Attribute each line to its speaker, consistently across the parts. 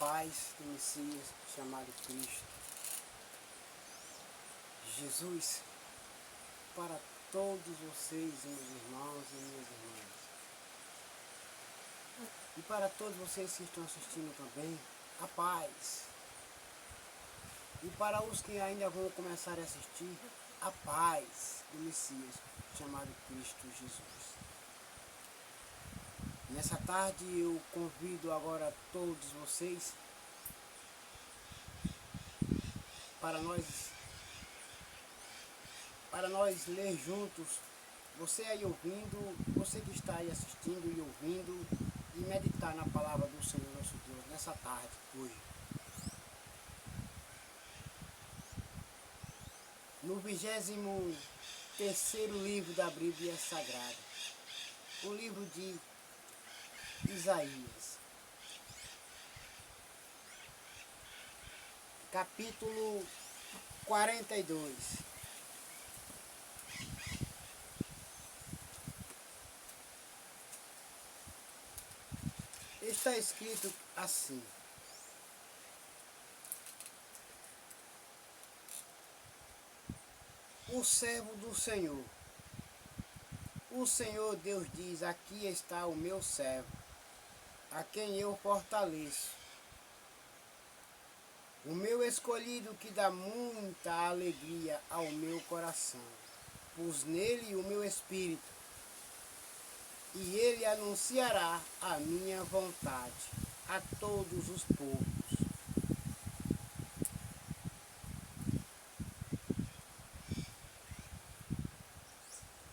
Speaker 1: paz do Messias chamado Cristo Jesus para todos vocês, meus irmãos e minhas irmãs. E para todos vocês que estão assistindo também, a paz. E para os que ainda vão começar a assistir, a paz do Messias chamado Cristo Jesus. Nessa tarde eu convido agora todos vocês para nós ler juntos, você aí ouvindo, você que está aí assistindo e ouvindo, e meditar na palavra do Senhor nosso Deus nessa tarde, hoje. No 23º livro da Bíblia Sagrada, o livro de Isaías, capítulo 42. Está escrito assim: o servo do Senhor. O Senhor Deus diz: aqui está o meu servo, a quem eu fortaleço, o meu escolhido, que dá muita alegria ao meu coração. Pus nele o meu espírito, e ele anunciará a minha vontade a todos os povos.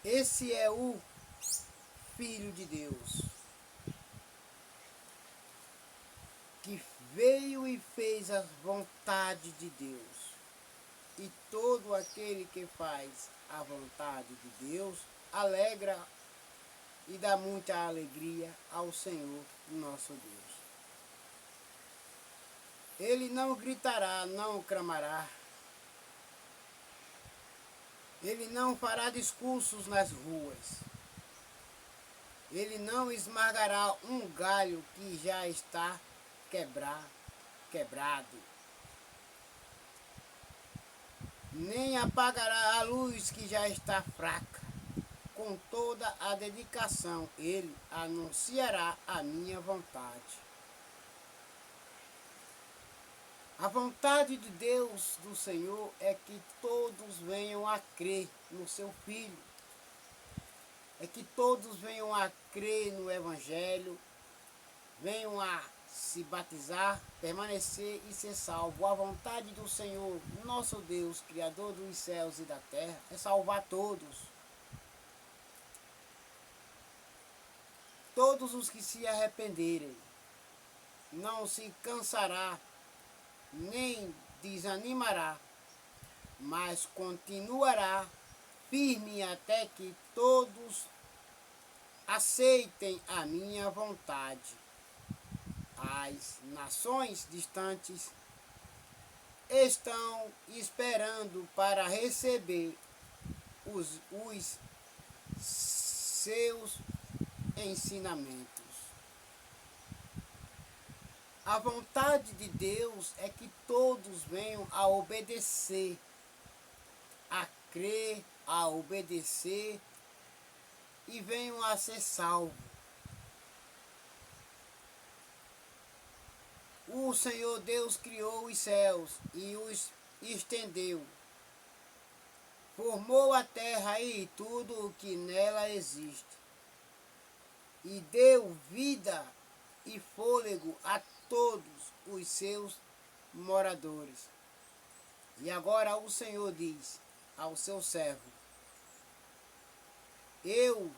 Speaker 1: Esse é o Filho de Deus, que veio e fez a vontade de Deus. E todo aquele que faz a vontade de Deus alegra e dá muita alegria ao Senhor nosso Deus. Ele não gritará, não clamará. Ele não fará discursos nas ruas. Ele não esmagará um galho que já está quebrado. Nem apagará a luz que já está fraca. Com toda a dedicação, ele anunciará a minha vontade. A vontade de Deus, do Senhor, é que todos venham a crer no seu Filho. É que todos venham a crer no Evangelho, venham a se batizar, permanecer e ser salvo. A vontade do Senhor, nosso Deus, Criador dos céus e da terra, é salvar todos. Todos os que se arrependerem. Não se cansará, nem desanimará, mas continuará firme até que todos aceitem a minha vontade. As nações distantes estão esperando para receber os seus ensinamentos. A vontade de Deus é que todos venham a obedecer, a crer, a obedecer e venham a ser salvos. O Senhor Deus criou os céus e os estendeu. Formou a terra e tudo o que nela existe. E deu vida e fôlego a todos os seus moradores. E agora o Senhor diz ao seu servo: eu,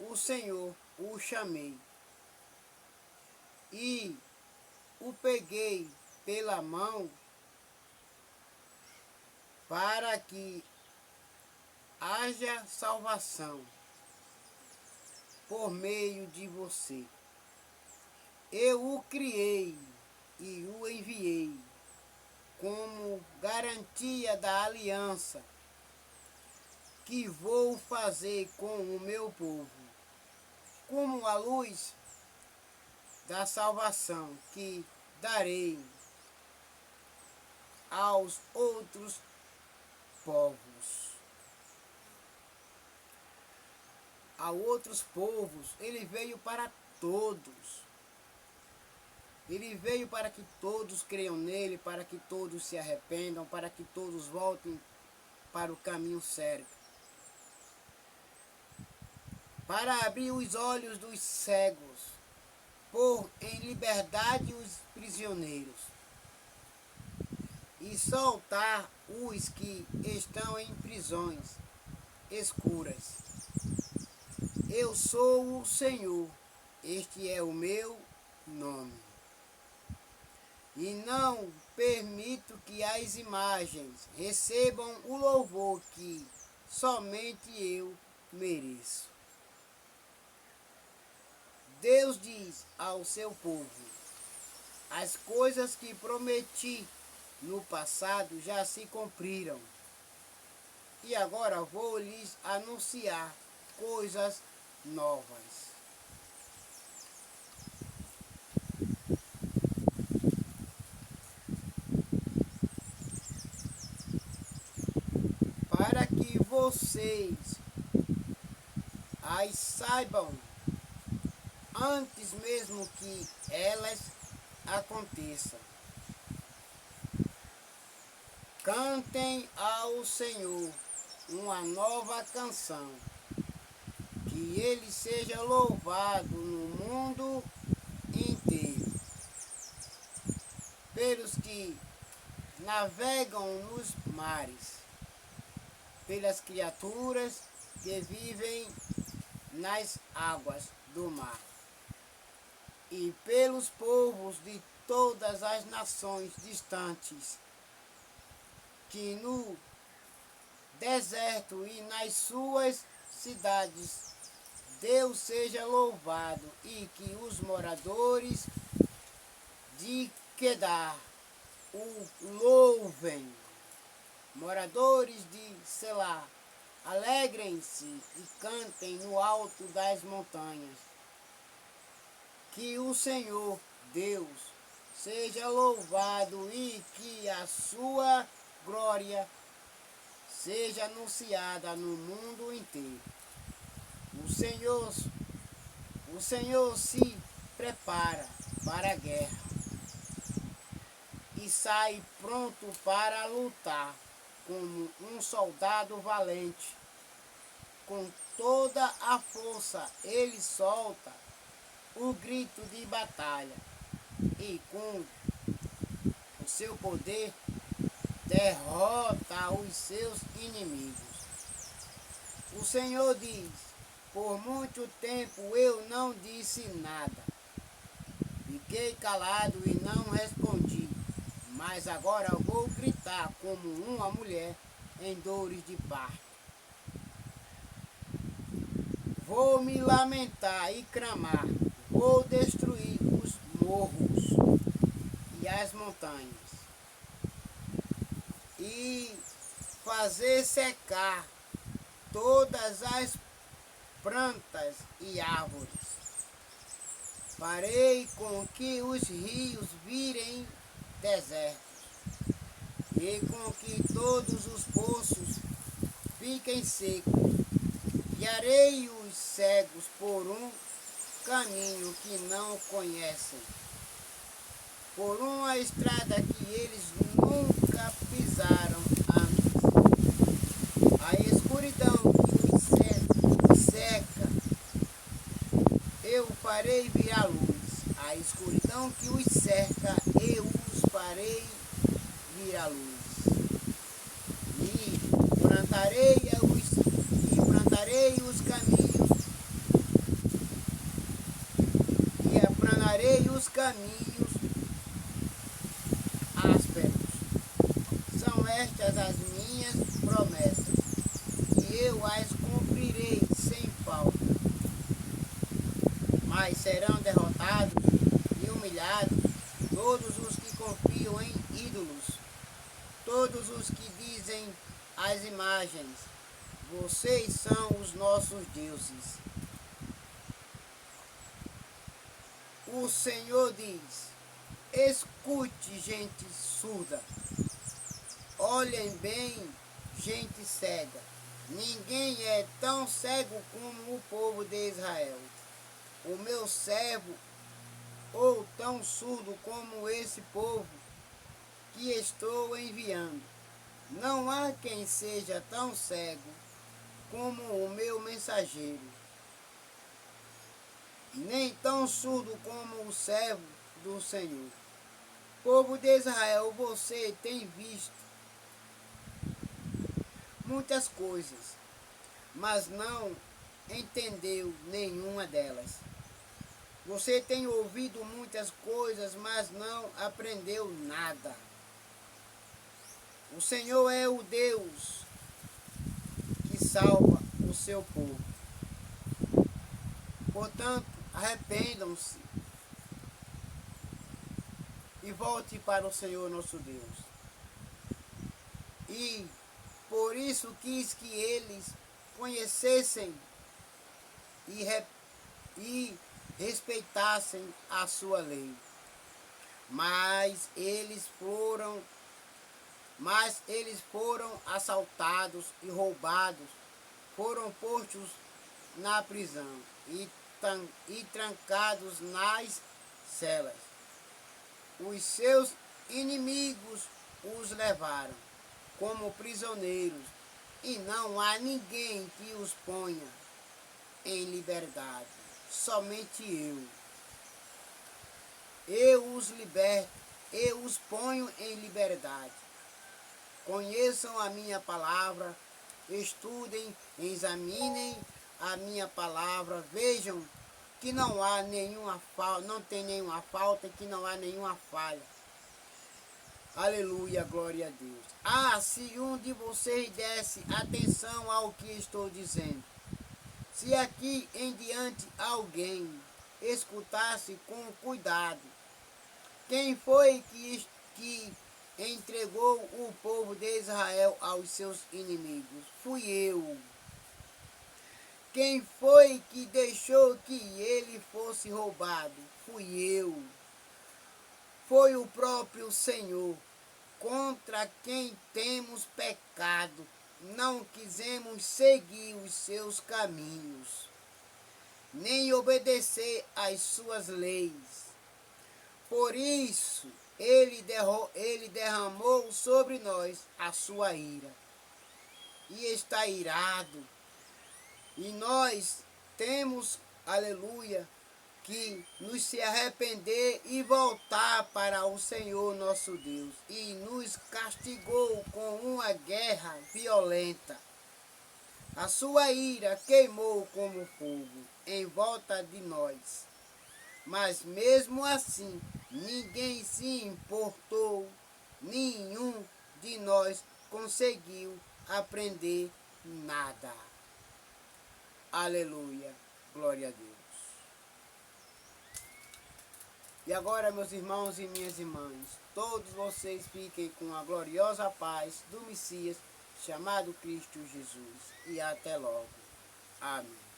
Speaker 1: o Senhor, o chamei e o peguei pela mão para que haja salvação por meio de você. Eu o criei e o enviei como garantia da aliança que vou fazer com o meu povo, como a luz da salvação que darei aos outros povos. A outros povos, ele veio para todos. Ele veio para que todos creiam nele, para que todos se arrependam, para que todos voltem para o caminho certo. Para abrir os olhos dos cegos, pôr em liberdade os prisioneiros e soltar os que estão em prisões escuras. Eu sou o Senhor, este é o meu nome. E não permito que as imagens recebam o louvor que somente eu mereço. Deus diz ao seu povo: as coisas que prometi no passado já se cumpriram. E agora vou lhes anunciar coisas novas. Para que vocês as saibam antes mesmo que elas aconteçam. Cantem ao Senhor uma nova canção, que ele seja louvado no mundo inteiro, pelos que navegam nos mares, pelas criaturas que vivem nas águas do mar, e pelos povos de todas as nações distantes, que no deserto e nas suas cidades Deus seja louvado, e que os moradores de Quedar o louvem. Moradores de Selá, alegrem-se e cantem no alto das montanhas. Que o Senhor Deus seja louvado e que a sua glória seja anunciada no mundo inteiro. O Senhor se prepara para a guerra e sai pronto para lutar como um soldado valente. Com toda a força ele solta o grito de batalha e com o seu poder derrota os seus inimigos. O Senhor diz: por muito tempo eu não disse nada, fiquei calado e não respondi, mas agora vou gritar como uma mulher em dores de parto. Vou me lamentar e clamar, vou destruir os morros e as montanhas, e fazer secar todas as plantas e árvores. Farei com que os rios virem desertos, e com que todos os poços fiquem secos. Guiarei os cegos por um caminho que não conhecem, por uma estrada que eles nunca pisaram antes. A escuridão que os seca, eu farei virar luz. A escuridão que os cerca, eu os farei virar luz. E plantarei os caminhos, e aplanarei os caminhos ásperos. São estas as minhas promessas, e eu as cumprirei sem falta. Mas serão derrotados e humilhados todos os que confiam em ídolos, todos os que dizem às imagens: vocês são os nossos deuses. O Senhor diz: Escute, gente surda. Olhem bem, gente cega. Ninguém é tão cego como o povo de Israel. O meu servo, ou tão surdo como esse povo que estou enviando. Não há quem seja tão cego como o meu mensageiro, nem tão surdo como o servo do Senhor. Povo de Israel, você tem visto muitas coisas, mas não entendeu nenhuma delas. Você tem ouvido muitas coisas, mas não aprendeu nada. O Senhor é o Deus que salva o seu povo. Portanto, arrependam-se e volte para o Senhor nosso Deus. E por isso quis que eles conhecessem e respeitassem a sua lei. Mas eles foram assaltados e roubados, foram postos na prisão e trancados nas celas. Os seus inimigos os levaram como prisioneiros, e não há ninguém que os ponha em liberdade, somente eu. Eu os liberto, eu os ponho em liberdade. Conheçam a minha palavra, estudem, examinem a minha palavra, vejam que não há nenhuma falta, não tem nenhuma falta, que não há nenhuma falha. Aleluia, glória a Deus. Ah, se um de vocês desse atenção ao que estou dizendo, se aqui em diante alguém escutasse com cuidado, quem foi que entregou o povo de Israel aos seus inimigos? Fui eu. Quem foi que deixou que ele fosse roubado? Fui eu. Foi o próprio Senhor, contra quem temos pecado. Não quisemos seguir os seus caminhos, nem obedecer às suas leis. Por isso, ele derramou sobre nós a sua ira, e está irado. E nós temos, aleluia, que nos se arrepender e voltar para o Senhor nosso Deus. E nos castigou com uma guerra violenta. A sua ira queimou como fogo em volta de nós. Mas mesmo assim, ninguém se importou, nenhum de nós conseguiu aprender nada. Aleluia, glória a Deus. E agora, meus irmãos e minhas irmãs, todos vocês fiquem com a gloriosa paz do Messias, chamado Cristo Jesus. E até logo. Amém.